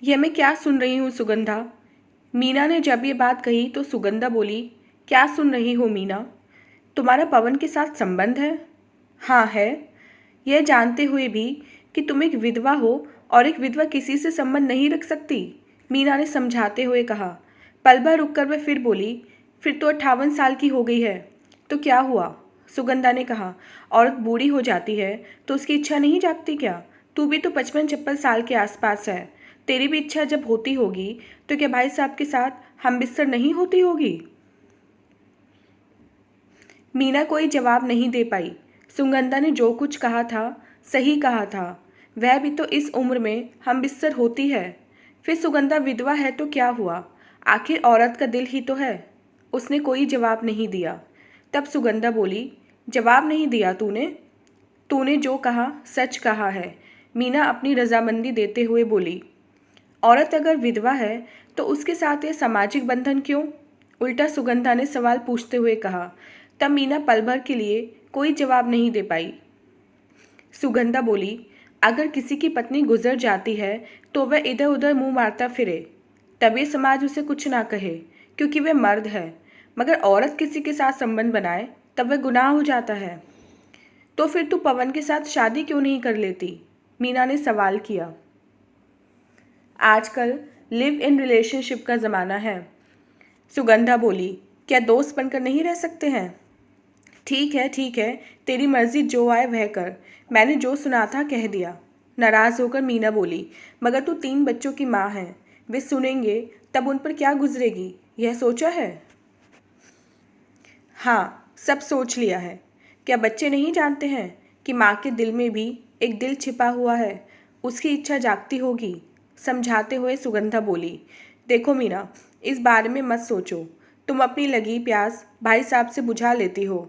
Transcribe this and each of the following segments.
यह मैं क्या सुन रही हूँ सुगंधा? मीना ने जब ये बात कही तो सुगंधा बोली, क्या सुन रही हो मीना? तुम्हारा पवन के साथ संबंध है? हाँ है। यह जानते हुए भी कि तुम एक विधवा हो और एक विधवा किसी से संबंध नहीं रख सकती, मीना ने समझाते हुए कहा। पल भर रुककर वह फिर बोली, फिर तो 58 साल की हो गई है, तो क्या हुआ? सुगंधा ने कहा, औरत बूढ़ी हो जाती है तो उसकी इच्छा नहीं जागती क्या? तू भी तो 55-56 साल के आसपास है। तेरी भी इच्छा जब होती होगी तो क्या भाई साहब के साथ हम बिस्तर नहीं होती होगी? मीना कोई जवाब नहीं दे पाई। सुगंधा ने जो कुछ कहा था सही कहा था। वह भी तो इस उम्र में हम बिस्तर होती है। फिर सुगंधा विधवा है तो क्या हुआ? आखिर औरत का दिल ही तो है। उसने कोई जवाब नहीं दिया। तब सुगंधा बोली, जवाब नहीं दिया तूने? तूने जो कहा सच कहा है, मीना अपनी रजामंदी देते हुए बोली। औरत अगर विधवा है तो उसके साथ ये सामाजिक बंधन क्यों? उल्टा सुगंधा ने सवाल पूछते हुए कहा। तब मीना पल भर के लिए कोई जवाब नहीं दे पाई। सुगंधा बोली, अगर किसी की पत्नी गुजर जाती है तो वह इधर उधर मुंह मारता फिरे, तब ये समाज उसे कुछ ना कहे क्योंकि वह मर्द है। मगर औरत किसी के साथ संबंध बनाए तब वह गुनाह हो जाता है। तो फिर तू पवन के साथ शादी क्यों नहीं कर लेती? मीना ने सवाल किया। आजकल लिव इन रिलेशनशिप का ज़माना है, सुगंधा बोली। क्या दोस्त बनकर नहीं रह सकते हैं? ठीक है, तेरी मर्जी, जो आए वह कर। मैंने जो सुना था कह दिया, नाराज़ होकर मीना बोली। मगर तू 3 बच्चों की माँ है, वे सुनेंगे तब उन पर क्या गुजरेगी, यह सोचा है? हाँ, सब सोच लिया है। क्या बच्चे नहीं जानते हैं कि माँ के दिल में भी एक दिल छिपा हुआ है, उसकी इच्छा जागती होगी? समझाते हुए सुगंधा बोली। देखो मीना, इस बारे में मत सोचो। तुम अपनी लगी प्यास भाई साहब से बुझा लेती हो।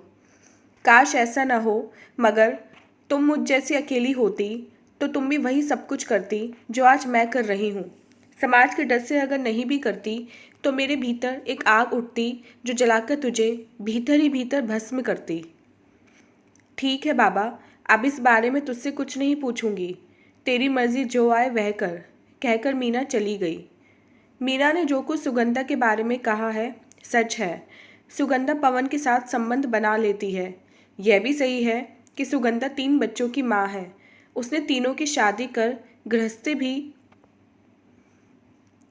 काश ऐसा न हो, मगर तुम मुझ जैसी अकेली होती तो तुम भी वही सब कुछ करती जो आज मैं कर रही हूँ। समाज के डर से अगर नहीं भी करती तो मेरे भीतर एक आग उठती जो जलाकर तुझे भीतर ही भीतर भस्म करती। ठीक है बाबा, अब इस बारे में तुझसे कुछ नहीं पूछूंगी। तेरी मर्जी, जो आए वह कर, कहकर मीना चली गई। मीना ने जो कुछ सुगंधा के बारे में कहा है सच है। सुगंधा पवन के साथ संबंध बना लेती है। यह भी सही है कि सुगंधा 3 बच्चों की माँ है। उसने तीनों की शादी कर गृहस्थी भी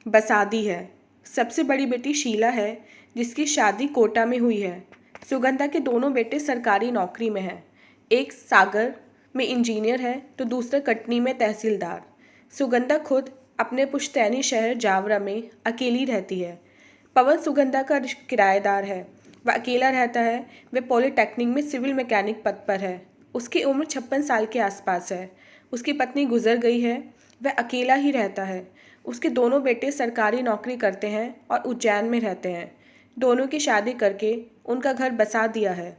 बसा दी है। सबसे बड़ी बेटी शीला है जिसकी शादी कोटा में हुई है। सुगंधा के दोनों बेटे सरकारी नौकरी में हैं। एक सागर में इंजीनियर है तो दूसरा कटनी में तहसीलदार। सुगंधा खुद अपने पुश्तैनी शहर जावरा में अकेली रहती है। पवन सुगंधा का किराएदार है। वह अकेला रहता है। वह पॉलिटेक्निक में सिविल मैकेनिक पद पर है। उसकी उम्र 56 साल के आसपास है। उसकी पत्नी गुजर गई है। वह अकेला ही रहता है। उसके दोनों बेटे सरकारी नौकरी करते हैं और उज्जैन में रहते हैं। दोनों की शादी करके उनका घर बसा दिया है।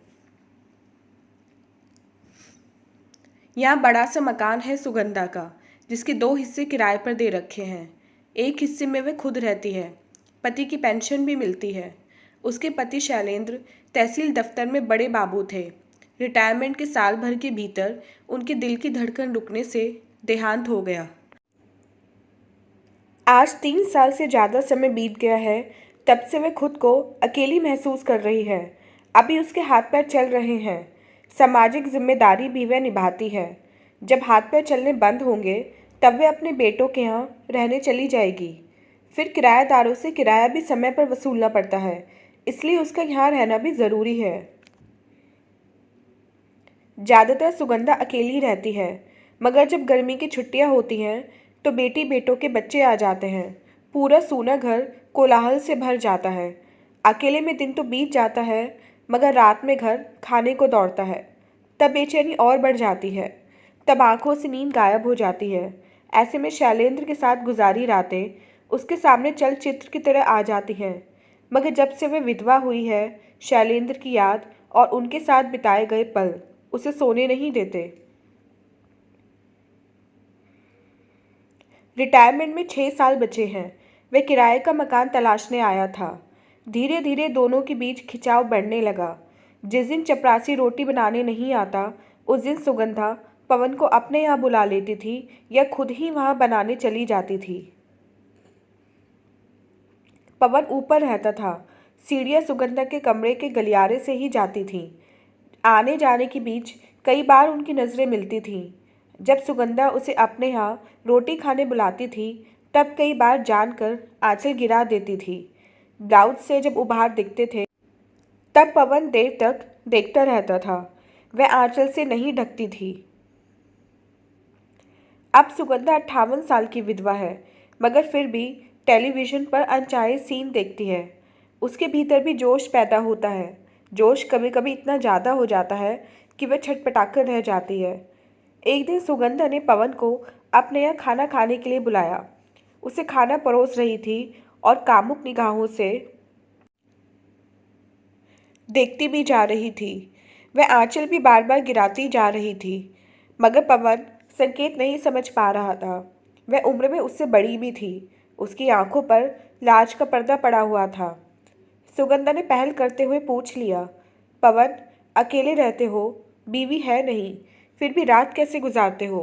यहाँ बड़ा सा मकान है सुगंधा का, जिसके 2 हिस्से किराए पर दे रखे हैं। एक हिस्से में वह खुद रहती है। पति की पेंशन भी मिलती है। उसके पति शैलेंद्र तहसील दफ्तर में बड़े बाबू थे। रिटायरमेंट के साल भर के भीतर उनके दिल की धड़कन रुकने से देहांत हो गया। आज 3 साल से ज़्यादा समय बीत गया है तब से वह खुद को अकेली महसूस कर रही है। अभी उसके हाथ पैर चल रहे हैं। सामाजिक जिम्मेदारी भी वह निभाती है। जब हाथ पैर चलने बंद होंगे तब वह अपने बेटों के यहाँ रहने चली जाएगी। फिर किराएदारों से किराया भी समय पर वसूलना पड़ता है, इसलिए उसका यहाँ रहना भी ज़रूरी है। ज़्यादातर सुगंधा अकेली रहती है, मगर जब गर्मी की छुट्टियां होती हैं तो बेटी बेटों के बच्चे आ जाते हैं। पूरा सूना घर कोलाहल से भर जाता है। अकेले में दिन तो बीत जाता है, मगर रात में घर खाने को दौड़ता है। तब बेचैनी और बढ़ जाती है। तब आंखों से नींद गायब हो जाती है। ऐसे में शैलेंद्र के साथ गुजारी रातें उसके सामने चलचित्र की तरह आ जाती हैं। मगर जब से वह विधवा हुई है, शैलेंद्र की याद और उनके साथ बिताए गए पल उसे सोने नहीं देते। रिटायरमेंट में 6 साल बचे हैं। वह किराए का मकान तलाशने आया था। धीरे धीरे दोनों के बीच खिंचाव बढ़ने लगा। जिस दिन चपरासी रोटी बनाने नहीं आता, उस दिन सुगंधा पवन को अपने यहाँ बुला लेती थी या खुद ही वहाँ बनाने चली जाती थी। पवन ऊपर रहता था। सीढ़ियाँ सुगंधा के कमरे के गलियारे से ही जाती थीं। आने जाने के बीच कई बार उनकी नज़रें मिलती थीं। जब सुगंधा उसे अपने यहाँ रोटी खाने बुलाती थी, तब कई बार जानकर आंचल गिरा देती थी। ब्लाउज से जब उभार दिखते थे, तब पवन देर तक देखता रहता था। वह आंचल से नहीं ढकती थी। अब सुगंधा 58 साल की विधवा है, मगर फिर भी टेलीविज़न पर अनचाहे सीन देखती है। उसके भीतर भी जोश पैदा होता है। जोश कभी कभी इतना ज़्यादा हो जाता है कि वह छटपटाकर रह जाती है। एक दिन सुगंधा ने पवन को अपने यहाँ खाना खाने के लिए बुलाया। उसे खाना परोस रही थी और कामुक निगाहों से देखती भी जा रही थी। वह आंचल भी बार बार गिराती जा रही थी, मगर पवन संकेत नहीं समझ पा रहा था। वह उम्र में उससे बड़ी भी थी। उसकी आंखों पर लाज का पर्दा पड़ा हुआ था। सुगंधा ने पहल करते हुए पूछ लिया, पवन, अकेले रहते हो, बीवी है नहीं, फिर भी रात कैसे गुजारते हो?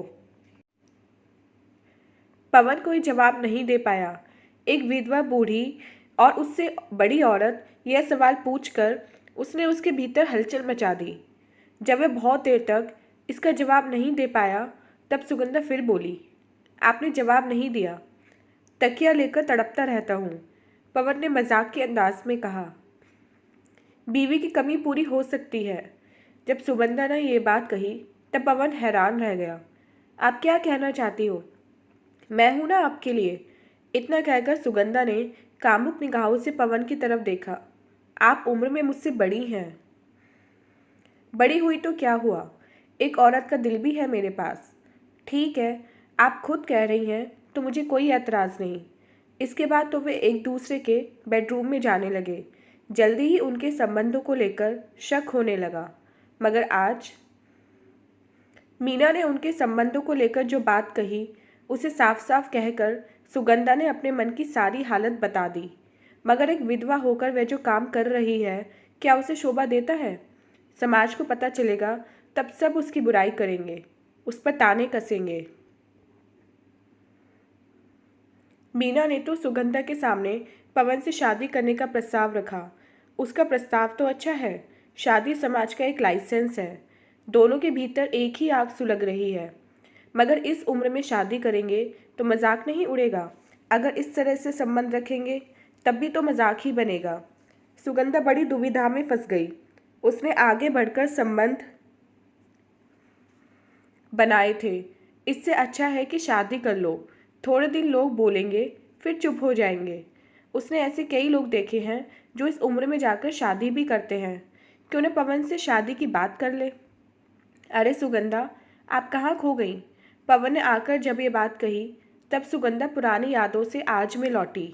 पवन कोई जवाब नहीं दे पाया। एक विधवा बूढ़ी और उससे बड़ी औरत यह सवाल पूछकर उसने उसके भीतर हलचल मचा दी। जब वह बहुत देर तक इसका जवाब नहीं दे पाया, तब सुगंधा फिर बोली, आपने जवाब नहीं दिया। तकिया लेकर तड़पता रहता हूँ, पवन ने मजाक के अंदाज में कहा। बीवी की कमी पूरी हो सकती है। जब सुगंधा ने यह बात कही, तब पवन हैरान रह गया। आप क्या कहना चाहती हो? मैं हूं ना आपके लिए। इतना कहकर सुगंधा ने कामुक निगाहों से पवन की तरफ देखा। आप उम्र में मुझसे बड़ी हैं। बड़ी हुई तो क्या हुआ, एक औरत का दिल भी है मेरे पास। ठीक है, आप खुद कह रही हैं तो मुझे कोई एतराज़ नहीं। इसके बाद तो वे एक दूसरे के बेडरूम में जाने लगे। जल्दी ही उनके संबंधों को लेकर शक होने लगा। मगर आज मीना ने उनके संबंधों को लेकर जो बात कही, उसे साफ साफ कहकर सुगंधा ने अपने मन की सारी हालत बता दी। मगर एक विधवा होकर वह जो काम कर रही है, क्या उसे शोभा देता है? समाज को पता चलेगा, तब सब उसकी बुराई करेंगे, उस पर ताने कसेंगे। मीना ने तो सुगंधा के सामने पवन से शादी करने का प्रस्ताव रखा। उसका प्रस्ताव तो अच्छा है। शादी समाज का एक लाइसेंस है। दोनों के भीतर एक ही आग सुलग रही है। मगर इस उम्र में शादी करेंगे तो मजाक नहीं उड़ेगा। अगर इस तरह से संबंध रखेंगे, तब भी तो मजाक ही बनेगा। सुगंधा बड़ी दुविधा में फंस गई। उसने आगे बढ़कर संबंध बनाए थे। इससे अच्छा है कि शादी कर लो। थोड़े दिन लोग बोलेंगे, फिर चुप हो जाएंगे। उसने ऐसे कई लोग देखे हैं जो इस उम्र में जाकर शादी भी करते हैं। क्यों न पवन से शादी की बात कर ले। अरे सुगंधा, आप कहाँ खो गई? पवन ने आकर जब ये बात कही, तब सुगंधा पुरानी यादों से आज में लौटी।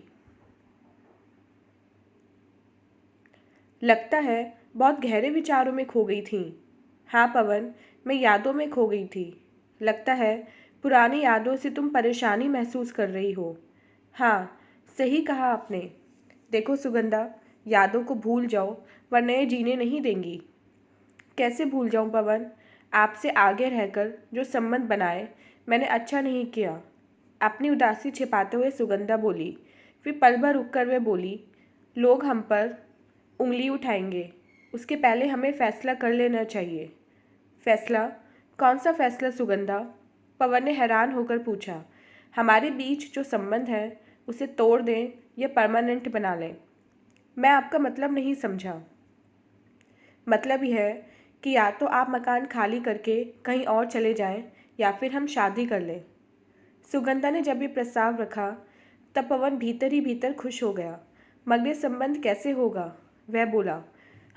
लगता है बहुत गहरे विचारों में खो गई थी। हाँ पवन, मैं यादों में खो गई थी। लगता है पुरानी यादों से तुम परेशानी महसूस कर रही हो। हाँ, सही कहा आपने। देखो सुगंधा, यादों को भूल जाओ, वरना ये जीने नहीं देंगी। कैसे भूल जाऊं पवन? आपसे आगे रहकर जो संबंध बनाए, मैंने अच्छा नहीं किया। अपनी उदासी छिपाते हुए सुगंधा बोली। फिर पल भर रुक कर वह बोली, लोग हम पर उंगली उठाएंगे, उसके पहले हमें फैसला कर लेना चाहिए। फैसला? कौन सा फैसला सुगंधा? पवन ने हैरान होकर पूछा। हमारे बीच जो संबंध है, उसे तोड़ दें या परमानेंट बना लें? मैं आपका मतलब नहीं समझा। मतलब यह है कि या तो आप मकान खाली करके कहीं और चले जाएं, या फिर हम शादी कर लें। सुगंधा ने जब ये प्रस्ताव रखा, तब पवन भीतर ही भीतर खुश हो गया। मगर संबंध कैसे होगा? वह बोला,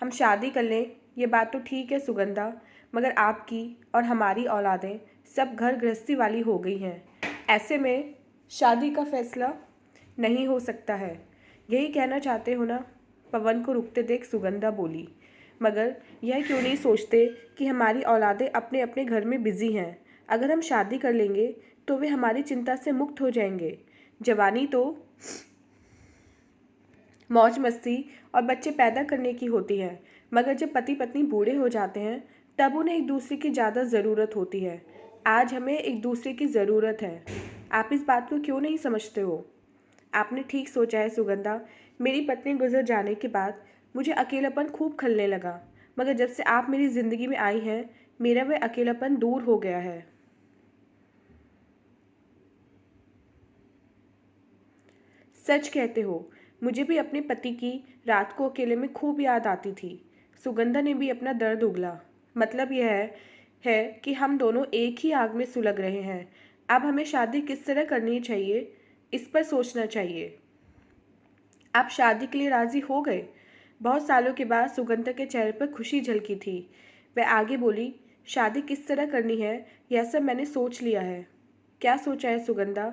हम शादी कर लें, ये बात तो ठीक है सुगंधा, मगर आपकी और हमारी औलादें सब घर गृहस्थी वाली हो गई हैं। ऐसे में शादी का फैसला नहीं हो सकता है। यही कहना चाहते हो ना? पवन को रुकते देख सुगंधा बोली। मगर यह क्यों नहीं सोचते कि हमारी औलादें अपने अपने घर में बिजी हैं। अगर हम शादी कर लेंगे तो वे हमारी चिंता से मुक्त हो जाएंगे। जवानी तो मौज मस्ती और बच्चे पैदा करने की होती है, मगर जब पति पत्नी बूढ़े हो जाते हैं, तब उन्हें एक दूसरे की ज़्यादा ज़रूरत होती है। आज हमें एक दूसरे की ज़रूरत है। आप इस बात को क्यों नहीं समझते हो? आपने ठीक सोचा है सुगंधा। मेरी पत्नी गुजर जाने के बाद मुझे अकेलापन खूब खलने लगा, मगर जब से आप मेरी ज़िंदगी में आई हैं, मेरा वह अकेलापन दूर हो गया है। सच कहते हो, मुझे भी अपने पति की रात को अकेले में खूब याद आती थी। सुगंधा ने भी अपना दर्द उगला। मतलब यह है कि हम दोनों एक ही आग में सुलग रहे हैं। अब हमें शादी किस तरह करनी चाहिए, इस पर सोचना चाहिए। आप शादी के लिए राजी हो गए? बहुत सालों के बाद सुगंधा के चेहरे पर खुशी झलकी थी। वह आगे बोली, शादी किस तरह करनी है यह सब मैंने सोच लिया है। क्या सोचा है सुगंधा?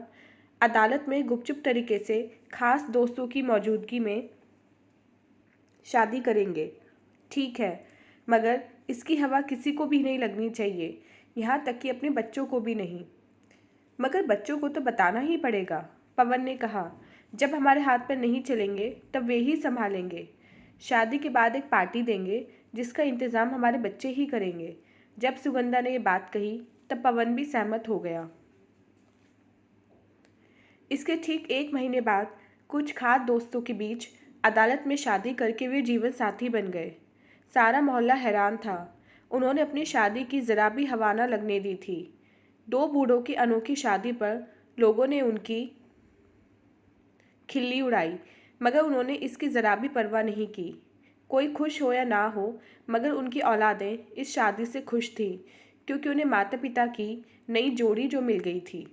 अदालत में गुपचुप तरीके से खास दोस्तों की मौजूदगी में शादी करेंगे। ठीक है, मगर इसकी हवा किसी को भी नहीं लगनी चाहिए, यहाँ तक कि अपने बच्चों को भी नहीं। मगर बच्चों को तो बताना ही पड़ेगा, पवन ने कहा। जब हमारे हाथ पर नहीं चलेंगे तब वे ही संभालेंगे। शादी के बाद एक पार्टी देंगे जिसका इंतज़ाम हमारे बच्चे ही करेंगे। जब सुगंधा ने ये बात कही तब पवन भी सहमत हो गया। इसके ठीक 1 महीने बाद कुछ खास दोस्तों के बीच अदालत में शादी करके वे जीवन साथी बन गए। सारा मोहल्ला हैरान था। उन्होंने अपनी शादी की जरा भी हवा न लगने दी थी। दो बूढ़ों की अनोखी शादी पर लोगों ने उनकी खिल्ली उड़ाई, मगर उन्होंने इसकी जरा भी परवाह नहीं की। कोई खुश हो या ना हो, मगर उनकी औलादें इस शादी से खुश थीं, क्योंकि उन्हें माता पिता की नई जोड़ी जो मिल गई थी।